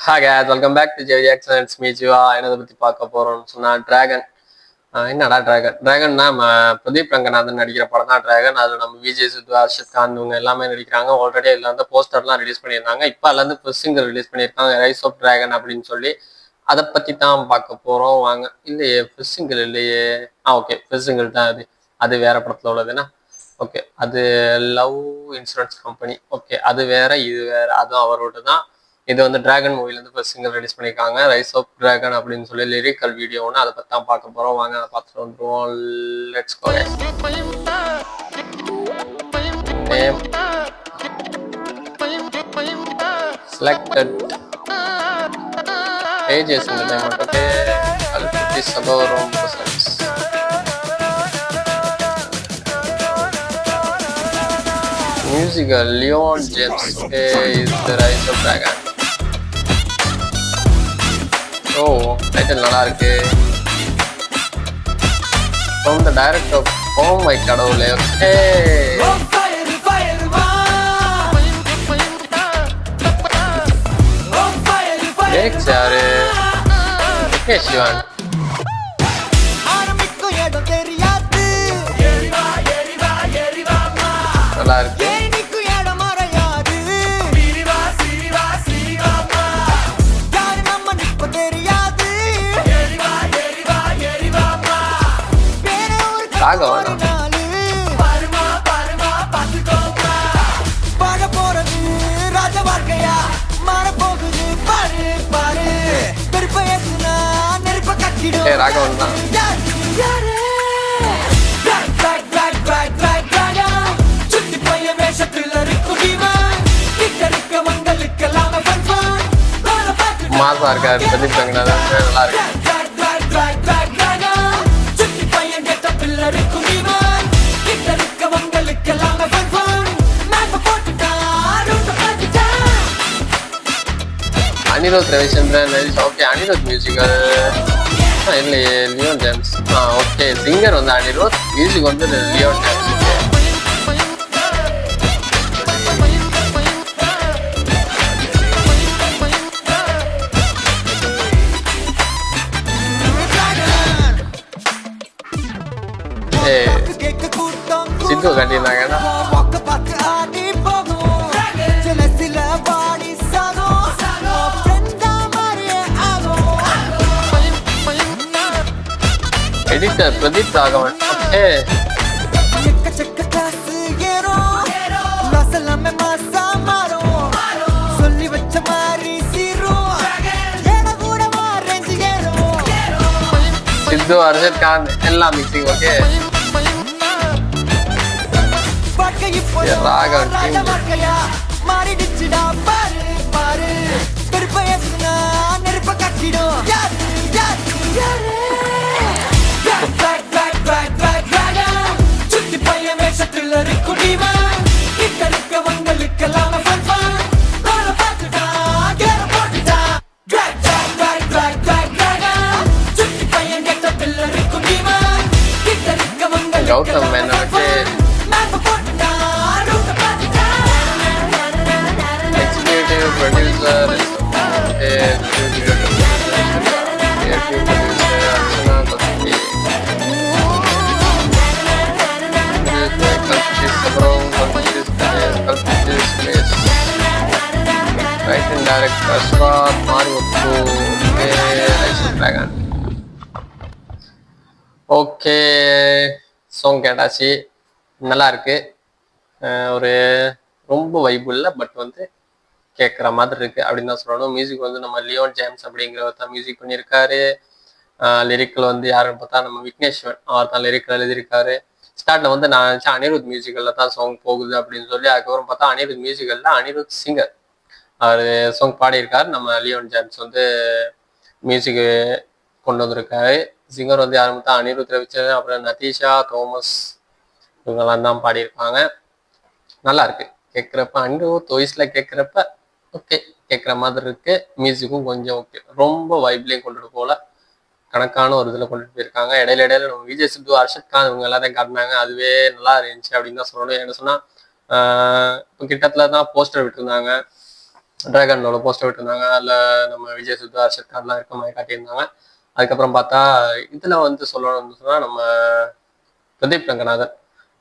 Hi guys, welcome back to JV Action. It's me Jiva. என்னதை பத்தி பார்க்க போறோம்னு சொன்னா டிராகன். என்னடா டிராகன்னா பிரதீப் ரங்கநாதன் நடிக்கிற படம் தான் டிராகன். அதுல நம்ம விஜய் சித்து, அர்ஷத் கான் இவங்க எல்லாமே நடிக்கிறாங்க. ஆல்ரெடி இதுல வந்து போஸ்டர்லாம் ரிலீஸ் பண்ணியிருந்தாங்க. இப்போ அதுல இருந்து ஃபர்ஸ்ட் சிங்கிள் ரிலீஸ் பண்ணியிருக்காங்க, ரைஸ் ஆஃப் டிராகன் அப்படின்னு சொல்லி. அதை பத்தி தான் பார்க்க போறோம் வாங்க. இல்லையே ஃபர்ஸ்ட் சிங்கிள் இல்லையே. ஓகே, ஃபர்ஸ்ட் சிங்கிள் தான் அது. அது வேற படத்துல உள்ளதுன்னா ஓகே. அது லவ் இன்சூரன்ஸ் கம்பெனி. ஓகே, அது வேற இது வேற. அதுவும் அவரோட தான். இது வந்து டிராகன் மூவிலேருந்து ஃபர்ஸ்ட் சிங்கிள் ரிலீஸ் பண்ணியிருக்காங்க, ரைஸ் ஆஃப் டிராகன் அப்படின்னு சொல்லி லிரிக்கல் வீடியோ ஒன்று. அதை பற்றி தான் பார்க்க போகிறோம் வாங்க. அதை பார்த்துட்டு வந்துடுவோம். Let's go. Name selected pages இந்த டைம் வந்துட்டு கல்பி சபோரம் persons. Musical Leon James is the rise of dragon. Oh, title நல்லா இருக்கு. From the director. Oh my கடவுளே. ஓகே, யாரு? சிவன். நல்லா இருக்கு. ராகவன் தான். மாசா இருக்காரு பிரதீப் ரங்கநாதன். நல்லா இருக்கு. அனிருத் ரவிச்சந்திரன். ஓகே, அனிருத் மியூசிக்கல் இல்லையே, லியோன் ஜேம்ஸ். ஓகே, சிங்கர் வந்து அனிருத், மியூசிக் வந்து லியோன் ஜேம்ஸ். சித்து கட்டியிருந்தாங்கன்னா எடிட்டர் பிரதீப் ராகவன். ஓகே, சித்து, அர்ஷத் கான் எல்லாம் mixing. Okay, Raghavan Gautham Menon. Executive producer writing director Ashwath Marimuthu. Okay, song கேட்டாச்சு. நல்லா இருக்கு. ஒரு ரொம்ப வைப்பு இல்லை, பட் வந்து கேட்குற மாதிரி இருக்கு அப்படின்னு தான் சொல்லணும். மியூசிக் வந்து நம்ம லியோன் ஜேம்ஸ் அப்படிங்கிறவர் தான் மியூசிக் பண்ணியிருக்காரு. லிரிக்கல் வந்து யாருன்னு பார்த்தா நம்ம விக்னேஸ்வன், அவர் தான் லிரிக்கல் எழுதியிருக்காரு. ஸ்டார்ட்ல வந்து நான் நினச்சேன் அனிருத் மியூசிக்கல்ல தான் சாங் போகுது அப்படின்னு சொல்லி. அதுக்கப்புறம் பார்த்தா அனிருத் மியூசிக்கல்ல அனிருத் சிங்கர் அவர் சாங் பாடியிருக்காரு. நம்ம லியோன் ஜேம்ஸ் வந்து மியூசிக்கு கொண்டு வந்திருக்காரு. சிங்கர் வந்து யாரும் பார்த்தா அனிருத் ரவிச்சந்திரன், அப்புறம் நதீஷா தோமஸ், இவங்கெல்லாம் தான் பாடியிருக்காங்க. நல்லா இருக்கு கேட்குறப்ப. அனிருத் வாய்ஸ்ல கேட்குறப்ப ஓகே, கேட்குற மாதிரி இருக்கு. மியூசிக்கும் கொஞ்சம் ஓகே, ரொம்ப வைப்லேயும் கொண்டுட்டு போல. கணக்கான ஒரு இதில் கொண்டுட்டு போயிருக்காங்க. இடையில நம்ம விஜய் சித்து, அர்ஷத் கான் இவங்க எல்லாத்தையும் காட்டினாங்க. அதுவே நல்லா இருந்துச்சு அப்படின்னு தான் சொல்லணும். என்ன சொன்னால் இப்போ கிட்டத்தில் தான் போஸ்டர் விட்டுருந்தாங்க. டிராகனோட போஸ்டர் விட்டுருந்தாங்க. அதில் நம்ம விஜய் சுத்து, அர்ஷத் கான்லாம் இருக்க மாதிரி காட்டியிருந்தாங்க. அதுக்கப்புறம் பார்த்தா இதில் வந்து சொல்லணும்னு சொன்னால் நம்ம பிரதீப் ரங்கநாதன்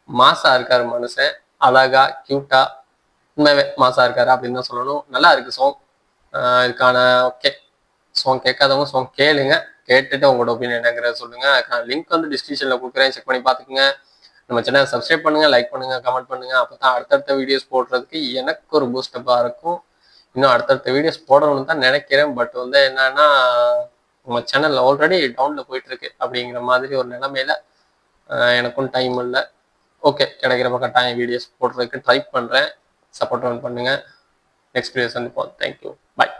மாசா இருக்காரு மனுஷன், அழகா கியூட்டா, உண்மையாவே மாசா இருக்காரு அப்படின்னு தான் சொல்லணும். நல்லா இருக்கு சாங். இதுக்கான ஓகே சாங் கேட்காதவங்க சாங் கேளுங்க, கேட்டுட்டு உங்களோட ஒப்பீனியன் என்னங்கிறத சொல்லுங்க. அதுக்கான லிங்க் வந்து டிஸ்கிரிப்ஷனில் கொடுக்குறேன், செக் பண்ணி பார்த்துக்குங்க. நம்ம சேனலை சப்ஸ்கிரைப் பண்ணுங்க, லைக் பண்ணுங்க, கமெண்ட் பண்ணுங்க. அப்போ தான் அடுத்தடுத்த வீடியோஸ் போடுறதுக்கு எனக்கு ஒரு பூஸ்டப்பாக இருக்கும். இன்னும் அடுத்தடுத்த வீடியோஸ் போடணும்னு தான் நினைக்கிறேன். பட் வந்து என்னன்னா உங்க சேனல் ஆல்ரெடி டவுன்ல போயிட்டு இருக்கு அப்படிங்கிற மாதிரி ஒரு நிலைமையில எனக்கும் டைம் இல்லை. ஓகே, கிடைக்கிறப்ப கட்டாயம் வீடியோஸ் போடுறதுக்கு ட்ரை பண்ணுறேன். சப்போர்ட் பண்ணுங்க. நெக்ஸ்ட் வீடியோஸ் வந்து தேங்க்யூ, பாய்.